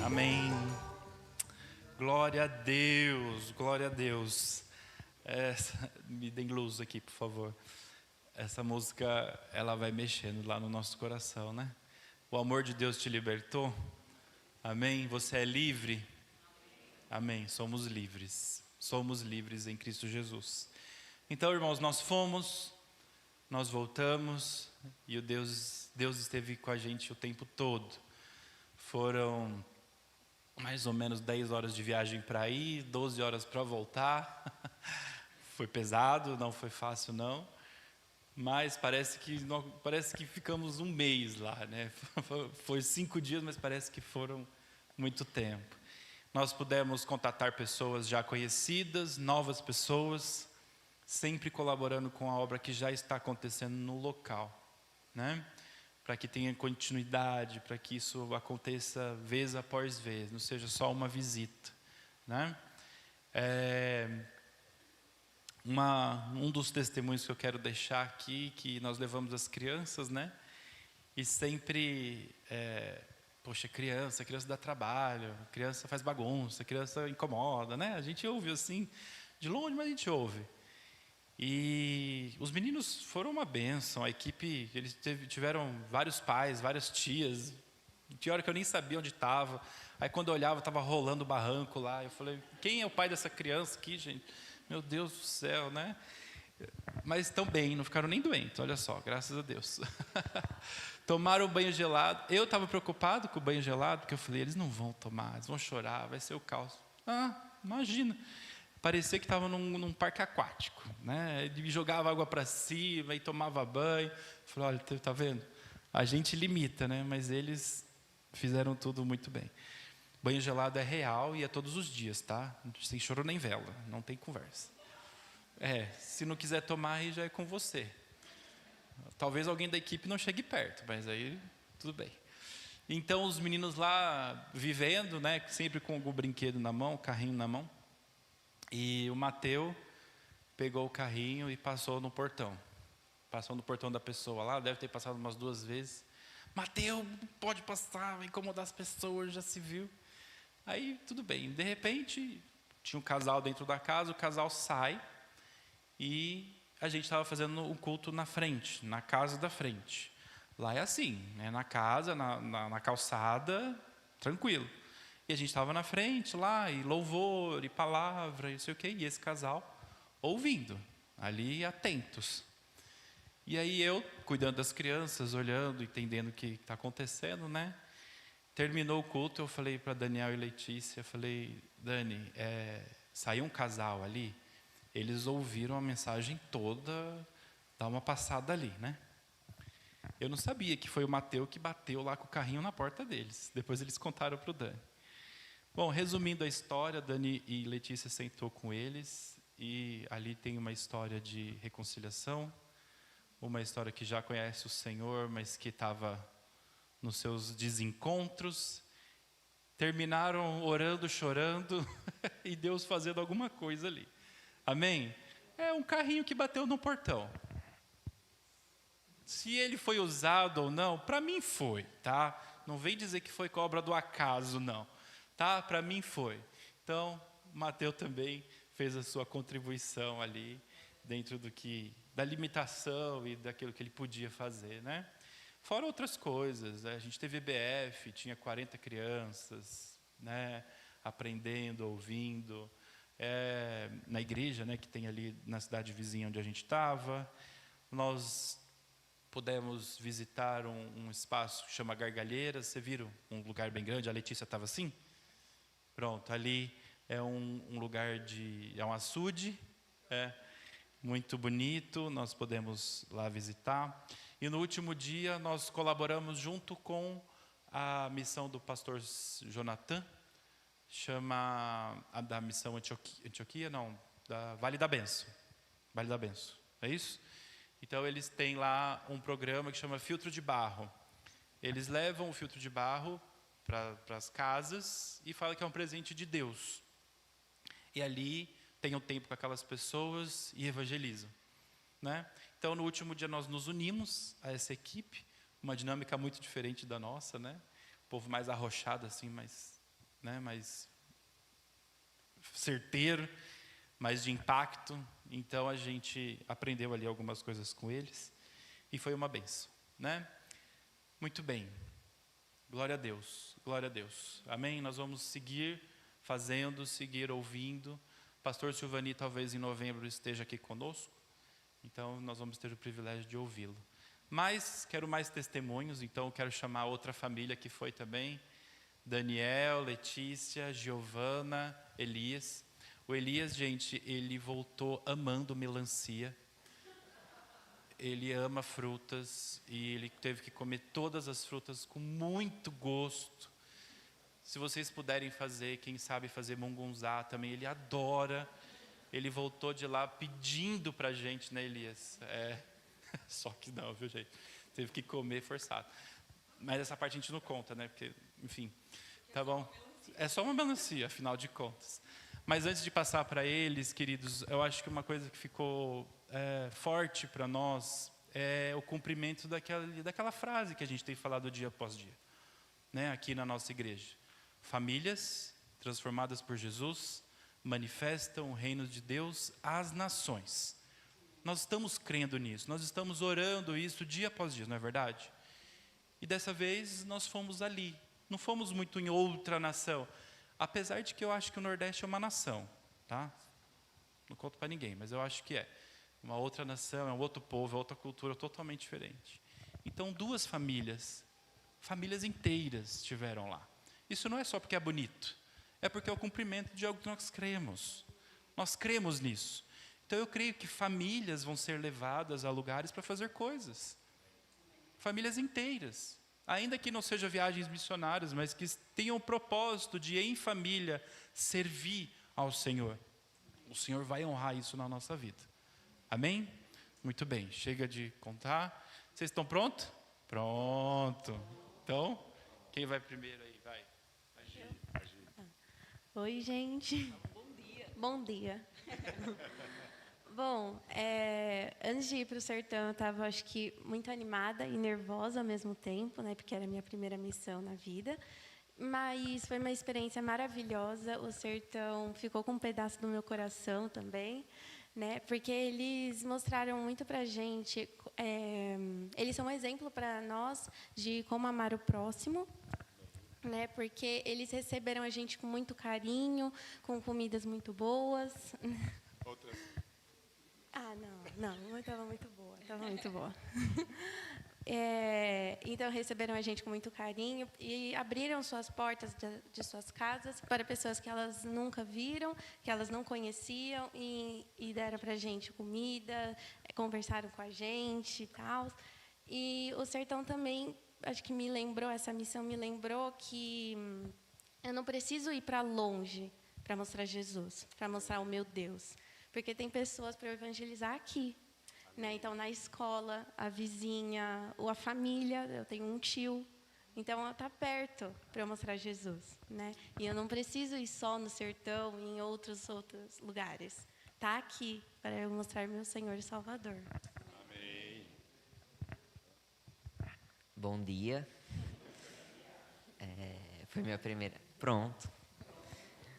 Amém. Glória a Deus, glória a Deus. Me deem luz aqui, por favor. Essa música, ela vai mexendo lá no nosso coração, né? O amor de Deus te libertou. Amém. Você é livre. Amém. Somos livres. Somos livres em Cristo Jesus. Então, irmãos, nós fomos, nós voltamos e Deus esteve com a gente o tempo todo. Foram mais ou menos 10 horas de viagem para ir, 12 horas para voltar. Foi pesado, não foi fácil não. Mas parece que ficamos um mês lá, né? Foi 5 dias, mas parece que foram muito tempo. Nós pudemos contatar pessoas já conhecidas, novas pessoas, sempre colaborando com a obra que já está acontecendo no local, né? Para que tenha continuidade, para que isso aconteça vez após vez, não seja só uma visita, né? Um dos testemunhos que eu quero deixar aqui, que nós levamos as crianças, né? E sempre, poxa, criança dá trabalho, criança faz bagunça, criança incomoda, né? A gente ouve assim, de longe, mas a gente ouve. E os meninos foram uma bênção, a equipe, eles tiveram vários pais, várias tias. Tinha hora que eu nem sabia onde estava. Aí quando eu olhava, estava rolando o barranco lá. Eu falei, quem é o pai dessa criança aqui, gente? Meu Deus do céu, né? Mas estão bem, não ficaram nem doentes, olha só, graças a Deus. Tomaram banho gelado. Eu estava preocupado com o banho gelado, porque eu falei, eles não vão tomar, eles vão chorar, vai ser o caos. Imagina. Parecia que estava num parque aquático, né? Ele jogava água para cima e tomava banho. Falei, olha, tá vendo? A gente limita, né? Mas eles fizeram tudo muito bem. Banho gelado é real e é todos os dias, tá? Sem choro nem vela, não tem conversa. Se não quiser tomar, aí já é com você. Talvez alguém da equipe não chegue perto, mas aí tudo bem. Então os meninos lá vivendo, né? Sempre com o brinquedo na mão, o carrinho na mão. E o Mateus pegou o carrinho e passou no portão. Passou no portão da pessoa lá, deve ter passado umas 2 vezes. Mateus, pode passar, vai incomodar as pessoas, já se viu. Aí, tudo bem. De repente, tinha um casal dentro da casa, o casal sai e a gente estava fazendo um culto na frente, na casa da frente. Lá é assim, né? Na casa, na calçada, tranquilo. E a gente estava na frente lá, e louvor, e palavra, e não sei o quê, e esse casal ouvindo, ali atentos. E aí eu, cuidando das crianças, olhando, entendendo o que está acontecendo, né? Terminou o culto, eu falei para Daniel e Letícia, falei, Dani, saiu um casal ali, eles ouviram a mensagem toda, dá uma passada ali, né? Eu não sabia que foi o Mateus que bateu lá com o carrinho na porta deles. Depois eles contaram para o Dani. Bom, resumindo a história, Dani e Letícia sentou com eles e ali tem uma história de reconciliação, uma história que já conhece o Senhor, mas que estava nos seus desencontros. Terminaram orando, chorando e Deus fazendo alguma coisa ali. Amém? É um carrinho que bateu no portão. Se ele foi usado ou não, para mim foi, tá? Não vem dizer que foi obra do acaso, não. Tá? Para mim foi. Então, Mateus também fez a sua contribuição ali, dentro da limitação e daquilo que ele podia fazer, né? Fora outras coisas, a gente teve EBF, tinha 40 crianças, né? Aprendendo, ouvindo, na igreja, né? Que tem ali na cidade vizinha onde a gente estava. Nós pudemos visitar um espaço que chama Gargalheiras. Você viram? Um lugar bem grande, a Letícia estava assim? Pronto, ali é um lugar é um açude, muito bonito, nós podemos lá visitar. E no último dia nós colaboramos junto com a missão do pastor Jonathan, chama da missão Antioquia, não, da Vale da Benção. Vale da Benção, é isso? Então eles têm lá um programa que chama Filtro de Barro. Eles levam o filtro de barro para as casas e fala que é um presente de Deus. E ali tem um tempo com aquelas pessoas e evangelizam, né? Então, no último dia nós nos unimos a essa equipe, uma dinâmica muito diferente da nossa, né? O povo mais arrochado assim, mais né, mais certeiro, mais de impacto. Então a gente aprendeu ali algumas coisas com eles e foi uma bênção, né? Muito bem. Glória a Deus, glória a Deus. Amém? Nós vamos seguir fazendo, seguir ouvindo. Pastor Silvani talvez em novembro esteja aqui conosco, então nós vamos ter o privilégio de ouvi-lo. Mas quero mais testemunhos, então quero chamar outra família que foi também. Daniel, Letícia, Giovana, Elias. O Elias, gente, ele voltou amando melancia. Ele ama frutas e ele teve que comer todas as frutas com muito gosto. Se vocês puderem fazer, quem sabe fazer mungunzá também, ele adora. Ele voltou de lá pedindo pra gente, né, Elias? Só que não, viu, gente? Teve que comer forçado. Mas essa parte a gente não conta, né? Porque, enfim, tá bom. É só uma melancia, afinal de contas. Mas antes de passar para eles, queridos, eu acho que uma coisa que ficou forte para nós é o cumprimento daquela frase que a gente tem falado dia após dia, né? Aqui na nossa igreja. Famílias transformadas por Jesus manifestam o reino de Deus às nações. Nós estamos crendo nisso, nós estamos orando isso dia após dia, não é verdade? E dessa vez nós fomos ali, não fomos muito em outra nação, apesar de que eu acho que o Nordeste é uma nação, tá? Não conto para ninguém, mas eu acho que é uma outra nação, é um outro povo, é outra cultura totalmente diferente. Então 2 famílias inteiras estiveram lá. Isso não é só porque é bonito, é porque é o cumprimento de algo que nós cremos. Nós cremos nisso. Então eu creio que famílias vão ser levadas a lugares para fazer coisas. Famílias inteiras. Ainda que não sejam viagens missionárias, mas que tenham o propósito de, em família, servir ao Senhor. O Senhor vai honrar isso na nossa vida. Amém? Muito bem, chega de contar. Vocês estão prontos? Pronto. Então, quem vai primeiro aí? Vai. Oi, gente. Bom dia. Bom dia. Bom, antes de ir para o sertão, eu estava, acho que, muito animada e nervosa ao mesmo tempo, né? Porque era a minha primeira missão na vida. Mas foi uma experiência maravilhosa. O sertão ficou com um pedaço do meu coração também, né? Porque eles mostraram muito para a gente. Eles são um exemplo para nós de como amar o próximo, né? Porque eles receberam a gente com muito carinho, com comidas muito boas. Outras. Não, estava muito boa, estava muito boa. Então, receberam a gente com muito carinho e abriram suas portas de suas casas para pessoas que elas nunca viram, que elas não conheciam, e deram para a gente comida, conversaram com a gente e tal. E o sertão também, acho que essa missão me lembrou que eu não preciso ir para longe para mostrar Jesus, para mostrar o meu Deus. Porque tem pessoas para eu evangelizar aqui, né? Então, na escola, a vizinha, ou a família, eu tenho um tio. Então, ela está perto para eu mostrar Jesus, né? E eu não preciso ir só no sertão e em outros lugares. Está aqui para eu mostrar meu Senhor e Salvador. Amém. Bom dia. Foi minha primeira... Pronto.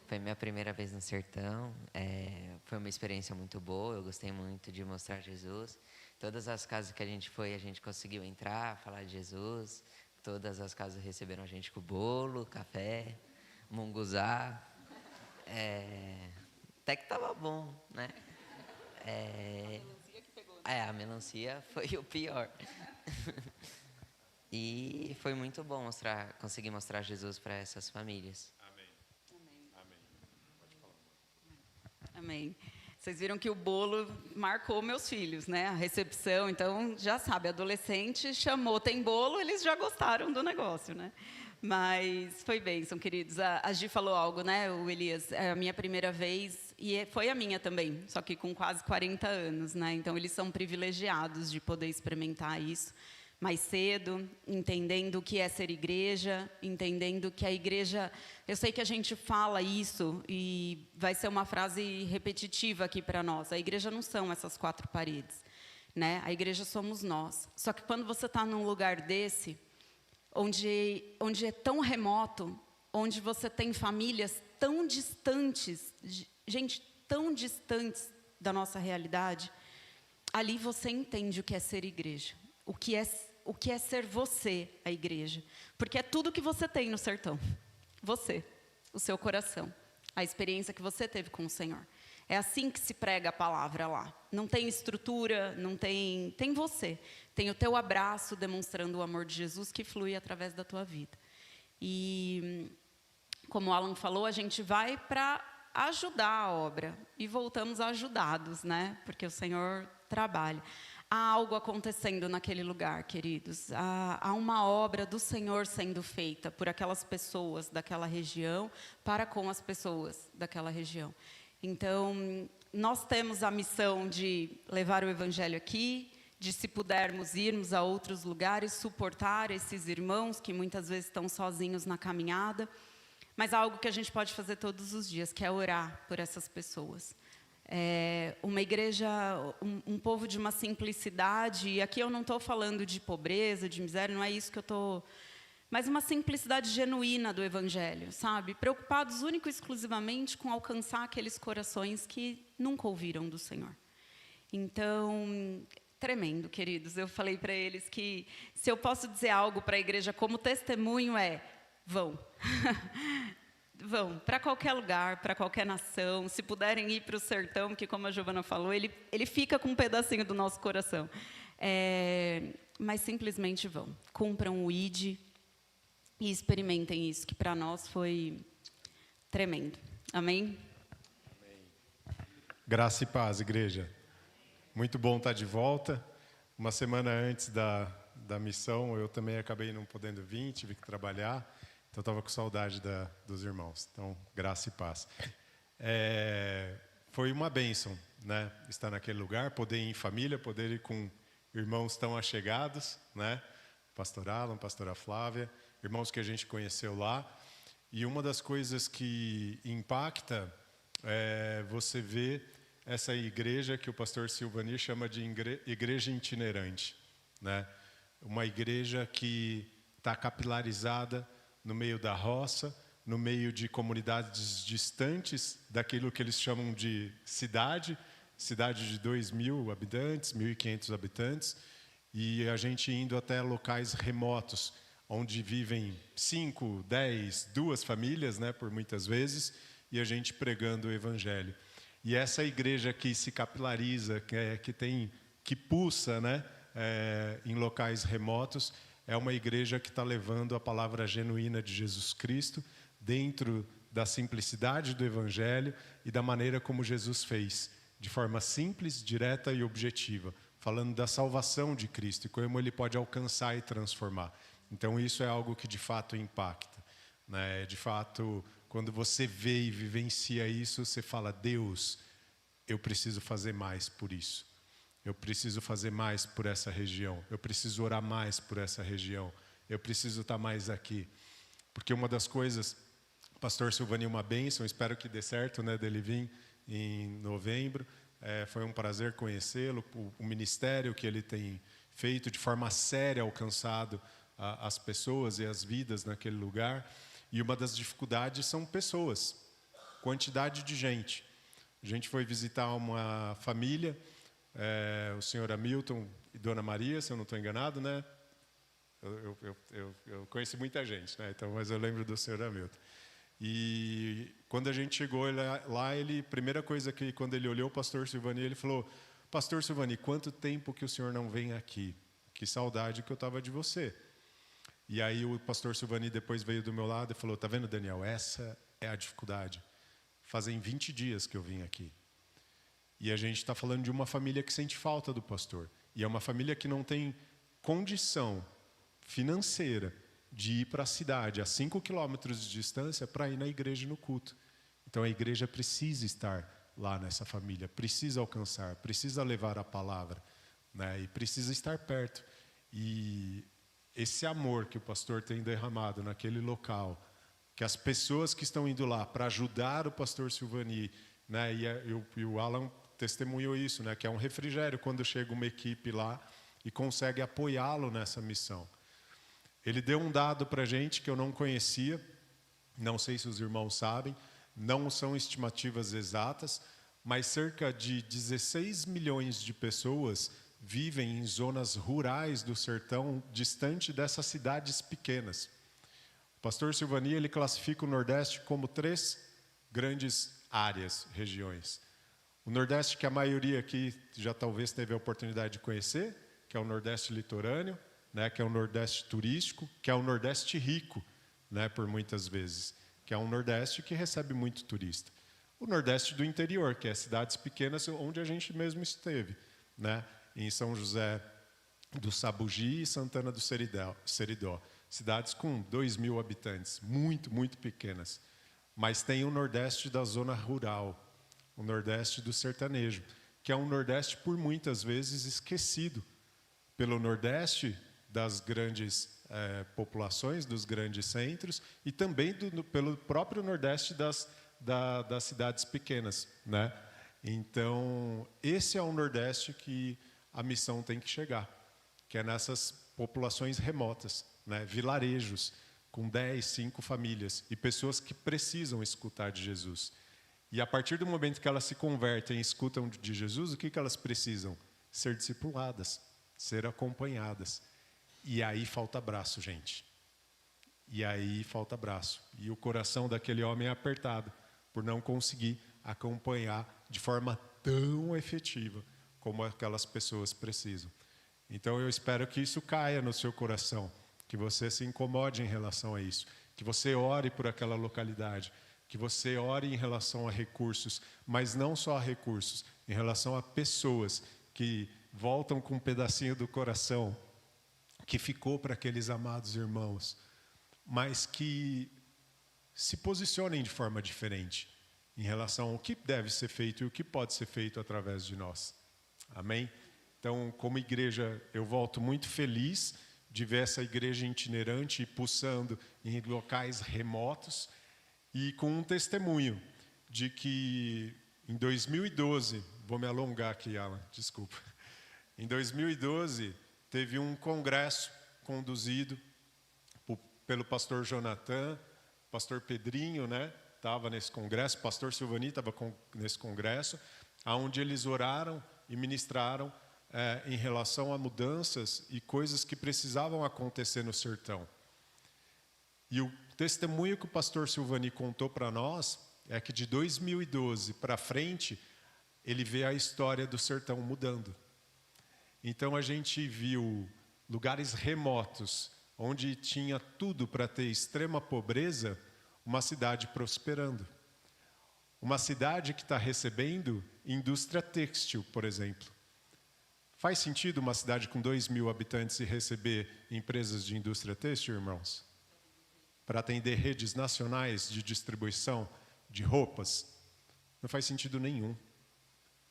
Foi minha primeira vez no sertão. Foi uma experiência muito boa. Eu gostei muito de mostrar Jesus. Todas as casas que a gente foi, a gente conseguiu entrar, falar de Jesus. Todas as casas receberam a gente com bolo, café, munguzá. Até que estava bom, né? A melancia foi o pior. E foi muito bom conseguir mostrar Jesus para essas famílias. Amém. Vocês viram que o bolo marcou meus filhos, né? A recepção, então, já sabe, adolescente chamou, tem bolo, eles já gostaram do negócio, né? Mas foi bênção, queridos. A Gi falou algo, né, o Elias? É a minha primeira vez, e foi a minha também, só que com quase 40 anos, né? Então, eles são privilegiados de poder experimentar isso mais cedo, entendendo o que é ser igreja, entendendo que a igreja... Eu sei que a gente fala isso e vai ser uma frase repetitiva aqui para nós. A igreja não são essas 4 paredes, né? A igreja somos nós. Só que quando você está num lugar desse, onde é tão remoto, onde você tem famílias tão distantes, gente tão distantes da nossa realidade, ali você entende o que é ser igreja, o que é ser você, a igreja. Porque é tudo que você tem no sertão. Você, o seu coração, a experiência que você teve com o Senhor. É assim que se prega a palavra lá. Não tem estrutura, não tem... Tem você. Tem o teu abraço demonstrando o amor de Jesus que flui através da tua vida. E, como o Alan falou, a gente vai para ajudar a obra. E voltamos ajudados, né? Porque o Senhor trabalha. Há algo acontecendo naquele lugar, queridos. Há uma obra do Senhor sendo feita por aquelas pessoas daquela região para com as pessoas daquela região. Então, nós temos a missão de levar o Evangelho aqui, de, se pudermos, irmos a outros lugares, suportar esses irmãos que muitas vezes estão sozinhos na caminhada. Mas há algo que a gente pode fazer todos os dias, que é orar por essas pessoas. Uma igreja, um povo de uma simplicidade, e aqui eu não estou falando de pobreza, de miséria, não é isso que eu estou... Mas uma simplicidade genuína do Evangelho, sabe? Preocupados único e exclusivamente com alcançar aqueles corações que nunca ouviram do Senhor. Então, tremendo, queridos. Eu falei para eles que, se eu posso dizer algo para a igreja como testemunho, vão. Vão para qualquer lugar, para qualquer nação. Se puderem ir para o sertão, que, como a Giovana falou, ele fica com um pedacinho do nosso coração. Mas simplesmente vão. Cumpram o ID e experimentem isso, que para nós foi tremendo. Amém? Graça e paz, igreja. Muito bom estar de volta. Uma semana antes da missão, eu também acabei não podendo vir, tive que trabalhar. Então, eu estava com saudade dos irmãos. Então, graça e paz. Foi uma bênção, né? Estar naquele lugar, poder ir em família, poder ir com irmãos tão achegados, né? Pastor Alan, pastora Flávia, irmãos que a gente conheceu lá. E uma das coisas que impacta é você ver essa igreja que o pastor Silvani chama de igreja itinerante, né? Uma igreja que está capilarizada no meio da roça, no meio de comunidades distantes daquilo que eles chamam de cidade de 2.000 habitantes, 1.500 habitantes, e a gente indo até locais remotos, onde vivem 5, 10, 2 famílias, né, por muitas vezes, e a gente pregando o Evangelho. E essa igreja que se capilariza, que pulsa, né, em locais remotos, é uma igreja que está levando a palavra genuína de Jesus Cristo dentro da simplicidade do Evangelho e da maneira como Jesus fez, de forma simples, direta e objetiva, falando da salvação de Cristo e como Ele pode alcançar e transformar. Então, isso é algo que de fato impacta, né? De fato, quando você vê e vivencia isso, você fala: Deus, eu preciso fazer mais por isso. Eu preciso fazer mais por essa região. Eu preciso orar mais por essa região. Eu preciso estar mais aqui. Porque uma das coisas, pastor Silvani, uma bênção, espero que dê certo, né, dele vir em novembro. Foi um prazer conhecê-lo, o ministério que ele tem feito de forma séria, alcançado as pessoas e as vidas naquele lugar. E uma das dificuldades são pessoas, quantidade de gente. A gente foi visitar uma família, o senhor Hamilton e Dona Maria, se eu não estou enganado, né? Eu conheci muita gente, né? Então, mas eu lembro do senhor Hamilton. E quando a gente chegou lá, primeira coisa que, quando ele olhou o pastor Silvani, ele falou: Pastor Silvani, quanto tempo que o senhor não vem aqui? Que saudade que eu estava de você. E aí o pastor Silvani depois veio do meu lado e falou: tá vendo, Daniel, essa é a dificuldade. Fazem 20 dias que eu vim aqui. E a gente está falando de uma família que sente falta do pastor. E é uma família que não tem condição financeira de ir para a cidade, a 5 quilômetros de distância, para ir na igreja no culto. Então a igreja precisa estar lá nessa família, precisa alcançar, precisa levar a palavra, né? E precisa estar perto. E esse amor que o pastor tem derramado naquele local, que as pessoas que estão indo lá para ajudar o pastor Silvani, né? E o Alan testemunhou isso, né? Que é um refrigério quando chega uma equipe lá e consegue apoiá-lo nessa missão. Ele deu um dado para a gente que eu não conhecia, Não sei se os irmãos sabem, não são estimativas exatas, mas cerca de 16 milhões de pessoas vivem em zonas rurais do sertão, distante dessas cidades pequenas. O pastor Silvani, ele classifica o Nordeste como 3 grandes áreas, regiões. O Nordeste, que a maioria aqui já talvez teve a oportunidade de conhecer, que é o Nordeste litorâneo, né, que é o Nordeste turístico, que é o Nordeste rico, né, por muitas vezes, que é um Nordeste que recebe muito turista. O Nordeste do interior, que é cidades pequenas onde a gente mesmo esteve, né, em São José do Sabugi e Santana do Seridó, cidades com 2.000 habitantes, muito, muito pequenas. Mas tem o Nordeste da zona rural, o Nordeste do sertanejo, que é um Nordeste por muitas vezes esquecido pelo Nordeste das grandes populações, dos grandes centros, e também pelo próprio Nordeste das cidades pequenas, né? Então, esse é o Nordeste que a missão tem que chegar, que é nessas populações remotas, né? Vilarejos, com 10, 5 famílias, e pessoas que precisam escutar de Jesus. E a partir do momento que elas se convertem e escutam de Jesus, o que elas precisam? Ser discipuladas, ser acompanhadas. E aí falta braço, gente. E aí falta braço. E o coração daquele homem é apertado por não conseguir acompanhar de forma tão efetiva como aquelas pessoas precisam. Então eu espero que isso caia no seu coração, que você se incomode em relação a isso, que você ore por aquela localidade, que você ore em relação a recursos, mas não só a recursos, em relação a pessoas que voltam com um pedacinho do coração que ficou para aqueles amados irmãos, mas que se posicionem de forma diferente em relação ao que deve ser feito e o que pode ser feito através de nós. Amém? Então, como igreja, eu volto muito feliz de ver essa igreja itinerante e pulsando em locais remotos e com um testemunho de que em 2012, vou me alongar aqui, Alan, desculpa. Em 2012, teve um congresso conduzido pelo pastor Jonathan, pastor Pedrinho, né? Estava nesse congresso, pastor Silvani estava nesse congresso, onde eles oraram e ministraram em relação a mudanças e coisas que precisavam acontecer no sertão. E o testemunho que o pastor Silvani contou para nós é que de 2012 para frente, ele vê a história do sertão mudando. Então a gente viu lugares remotos, onde tinha tudo para ter extrema pobreza, uma cidade prosperando. Uma cidade que está recebendo indústria têxtil, por exemplo. Faz sentido uma cidade com 2.000 habitantes e receber empresas de indústria têxtil, irmãos? Para atender redes nacionais de distribuição de roupas? Não faz sentido nenhum.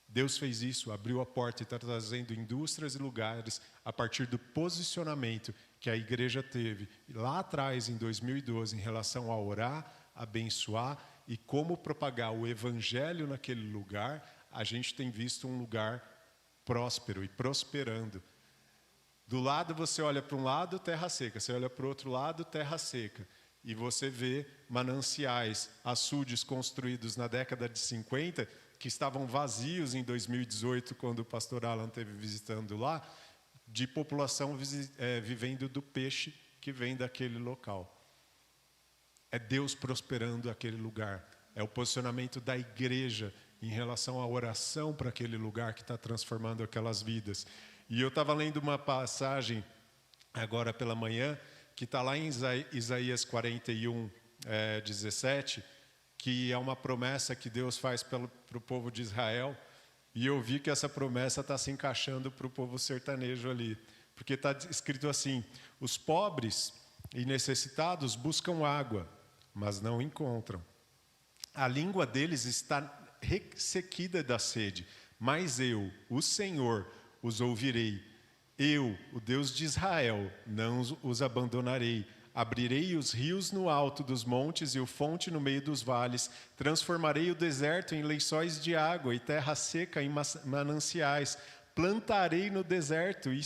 Deus fez isso, abriu a porta e está trazendo indústrias e lugares a partir do posicionamento que a igreja teve lá atrás, em 2012, em relação a orar, abençoar e como propagar o evangelho naquele lugar. A gente tem visto um lugar próspero e prosperando. Do lado, você olha para um lado, terra seca. Você olha para o outro lado, terra seca. E você vê mananciais, açudes construídos na década de 50, que estavam vazios em 2018, quando o pastor Alan esteve visitando lá, de população vivendo do peixe que vem daquele local. É Deus prosperando aquele lugar. É o posicionamento da igreja em relação à oração para aquele lugar que está transformando aquelas vidas. E eu estava lendo uma passagem agora pela manhã, que está lá em Isaías 41, 17, que é uma promessa que Deus faz para o povo de Israel, e eu vi que essa promessa está se encaixando para o povo sertanejo ali, porque está escrito assim: os pobres e necessitados buscam água, mas não encontram. A língua deles está ressequida da sede, mas eu, o Senhor, os ouvirei. Eu, o Deus de Israel, não os abandonarei. Abrirei os rios no alto dos montes e o fonte no meio dos vales. Transformarei o deserto em lençóis de água e terra seca em mananciais. Plantarei no deserto e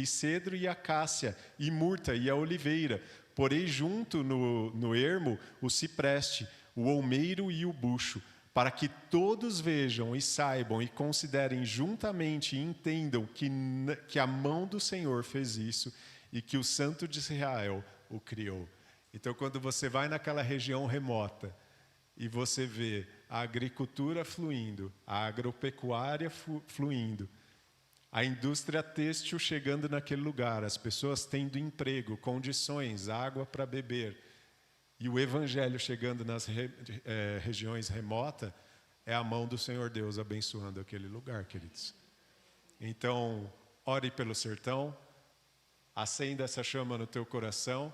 cedro e acácia, e murta e a oliveira. porei junto no ermo o cipreste, o olmeiro e o bucho, para que todos vejam e saibam e considerem juntamente e entendam que a mão do Senhor fez isso e que o Santo de Israel o criou. Então, quando você vai naquela região remota e você vê a agricultura fluindo, a agropecuária fluindo, a indústria têxtil chegando naquele lugar, as pessoas tendo emprego, condições, água para beber, e o evangelho chegando nas regiões remotas, é a mão do Senhor Deus abençoando aquele lugar, queridos. Então, ore pelo sertão, acenda essa chama no teu coração,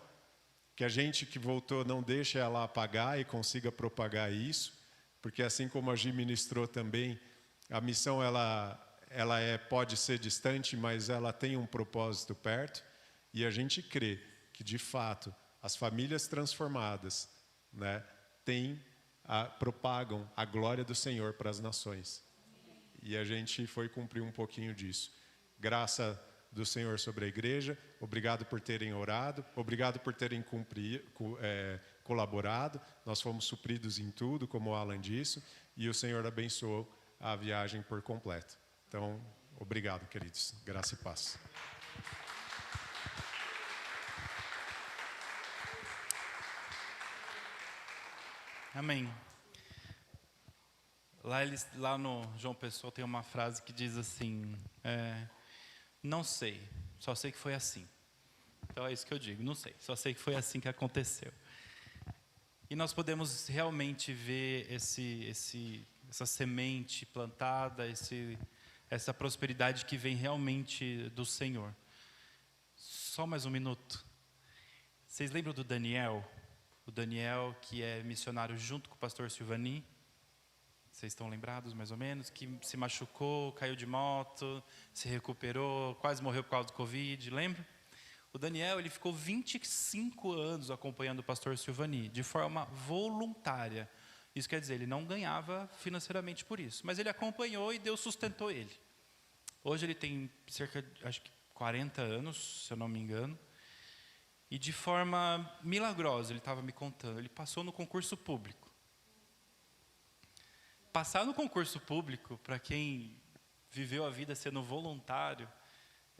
que a gente que voltou não deixe ela apagar e consiga propagar isso, porque assim como a Gi ministrou também, a missão ela pode ser distante, mas ela tem um propósito perto, e a gente crê que, de fato, as famílias transformadas, né, propagam a glória do Senhor para as nações. E a gente foi cumprir um pouquinho disso. Graça do Senhor sobre a igreja, obrigado por terem orado, obrigado por terem colaborado, nós fomos supridos em tudo, como o Alan disse, e o Senhor abençoou a viagem por completo. Então, obrigado, queridos. Graça e paz. Amém. Lá no João Pessoa tem uma frase que diz assim, não sei, só sei que foi assim. Então é isso que eu digo, não sei, só sei que foi assim que aconteceu. E nós podemos realmente ver essa semente plantada, essa prosperidade que vem realmente do Senhor. Só mais um minuto. Vocês lembram do Daniel? O Daniel, que é missionário junto com o pastor Silvani. Vocês estão lembrados, mais ou menos? Que se machucou, caiu de moto, se recuperou, quase morreu por causa do Covid, lembra? O Daniel, ele ficou 25 anos acompanhando o pastor Silvani, de forma voluntária. Isso quer dizer, ele não ganhava financeiramente por isso, mas ele acompanhou e Deus sustentou ele. Hoje ele tem cerca de, acho que 40 anos, se eu não me engano. E de forma milagrosa, ele estava me contando, ele passou no concurso público. Passar no concurso público, para quem viveu a vida sendo voluntário,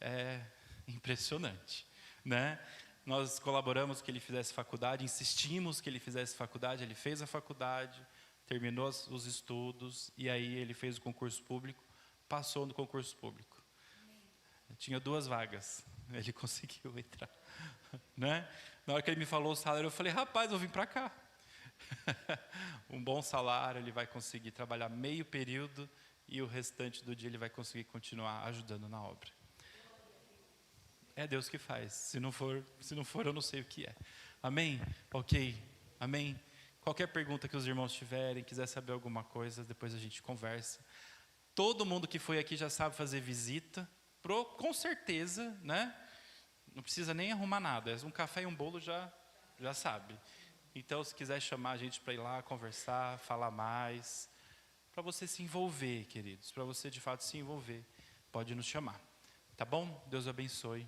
é impressionante, né? Nós colaboramos que ele fizesse faculdade, insistimos que ele fizesse faculdade, ele fez a faculdade, terminou os estudos, e aí ele fez o concurso público, passou no concurso público. Tinha 2 vagas, ele conseguiu entrar. Né? Na hora que ele me falou o salário, eu falei, rapaz, eu vim para cá. Um bom salário, ele vai conseguir trabalhar meio período e o restante do dia ele vai conseguir continuar ajudando na obra. É Deus que faz. Se não for, eu não sei o que é. Amém? Ok. Amém? Qualquer pergunta que os irmãos tiverem, quiser saber alguma coisa, depois a gente conversa. Todo mundo que foi aqui já sabe fazer visita, com certeza, né? Não precisa nem arrumar nada, um café e um bolo já sabe. Então, se quiser chamar a gente para ir lá, conversar, falar mais, para você se envolver, queridos, para você de fato se envolver, pode nos chamar. Tá bom? Deus abençoe.